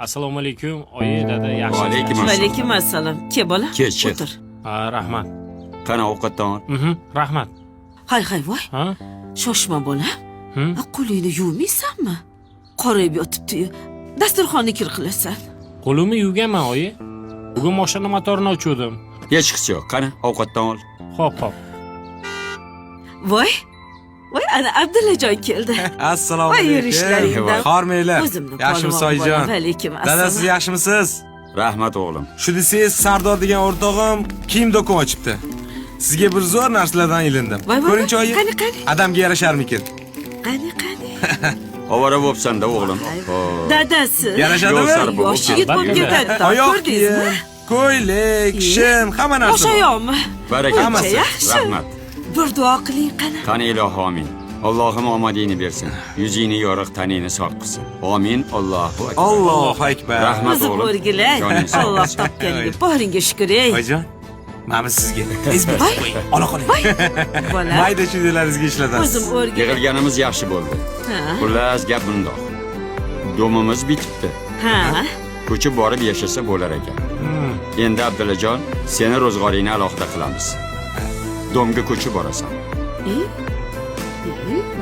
Assalomu alaykum. Oyi, dada, yaxshi. Alaykum assalom. Alaykum assalom. Ke bola? Kel. O'tir. Ha, rahmat. Qani ovqatdan ol. Rahmat. Hay voy. Ha? Shoshma bola. Hı? Qo'lingni yuvmaysanmi? Qorayib yotibdi-yu. Dasturxonni kir qilasan. Qo'limni yuvganman, oyi. Bugun mashina motorini ochuvdim. Hech qisi yo'q. Qani ovqatdan ol. Xo'p. Voy. Voy, ana Abdullajon keldi. Assalomu Voy, alaykum. yurishlaringdan. Xormanglar. O'zimni Yaxshimisiz polvon oyijon? bolam. Alaykum Dada, assalom. siz yaxshimisiz? Rahmat o'g'lim. Shu desangiz, Sardor degan o'rtog'im kiyim do'kon ochibdi. Sizga bir zo'r narsalardan ilindim. Voy, Ko'ringchi oyi. qani. Adamga yarasharmikin? Qani. Ovora bo'psan-da o'g'lim. Xo'p. Dadasi. Yarashadimi? Yo'q, Sarbor. Yosh yigit bo'lib ketadi. Oyoq Ko'rdingizmi? kiyim, ko'ylak, shim, hamma narsa. bor. Yoshayoqmi? Barakat. Ancha yaxshi. Rahmat. Bir duo qiling qani. Qani ilohi amin. Allohim omadingni bersin. Yuzingni yoriq, taningni sog' qilsin. Amin. Allohu akbar. Allohu akbar. Rahmat. O'zi o'g'lim. o'rgilay. Joning sog' Alloh bo'lsin. topganiga boringga shukr ey. Oyijon, mana sizga. Ezbek. Ola qoling. Bola. Mayda chudalaringizga ishlatasiz. O'zim o'rgilay. Yig'ilganimiz yaxshi bo'ldi. Ha. Xullas, gap bundoq. Domimiz bitibdi. Ha. Ko'chib borib yashasa bo'lar ekan. Endi Abdullajon, seni ro'zg'oringni alohida qilamiz. Domga ko'chib borasan.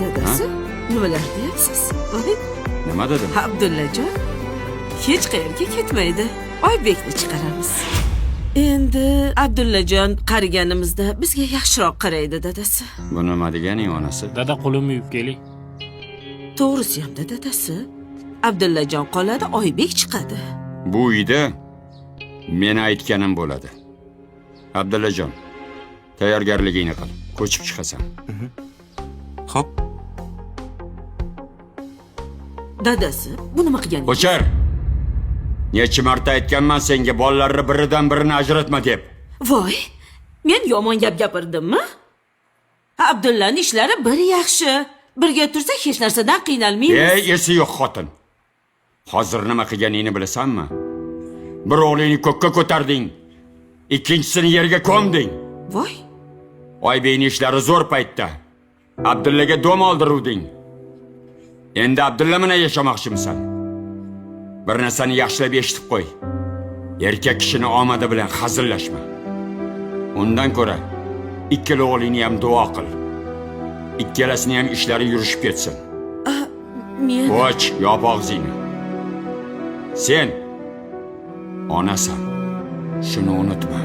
Dadasi, nimalar deyapsiz? Voy, Nima dedim? Abdullajon hech qayerga ketmaydi. Oybekni chiqaramiz. Endi Abdullajon qariganimizda bizga yaxshiroq qaraydi dadasi. Bu nima deganing onasi? Dada, qo'limni yuvib keling. To'g'risi ham dadasi. Abdullajon qoladi, Oybek chiqadi. Bu uyda meni aytganim bo'ladi. Abdullajon, tayyorgarligingni qil. Ko'chib chiqasan. Xo'p. Dadasi, bu nima qilganingiz? Ko'char. Necha marta aytganman senga bolalarni biridan birini ajratma deb. Voy, men yomon gap gapirdimmi? Abdullaning ishlari bir yaxshi. Birga tursa hech narsadan qiynalmaymiz. Ey, esi yo'q xotin. Hozir nima qilganingni bilasanmi? Bir o'g'lingni ko'kka ko'tarding, ikkinchisini yerga ko'mding. Voy, Oybekning ishlari zo'r paytda Abdullaga dom oldiruvding. Endi Abdulla bilan yashamoqchimisan? Bir narsani yaxshilab eshitib qo'y. Erkak kishini omadi bilan hazillashma. Undan ko'ra ikkala o'g'lingni ham duo qil. Ikkalasini ham ishlari yurishib ketsin. men Och, yop og'zingni. Sen onasan. Shuni unutma.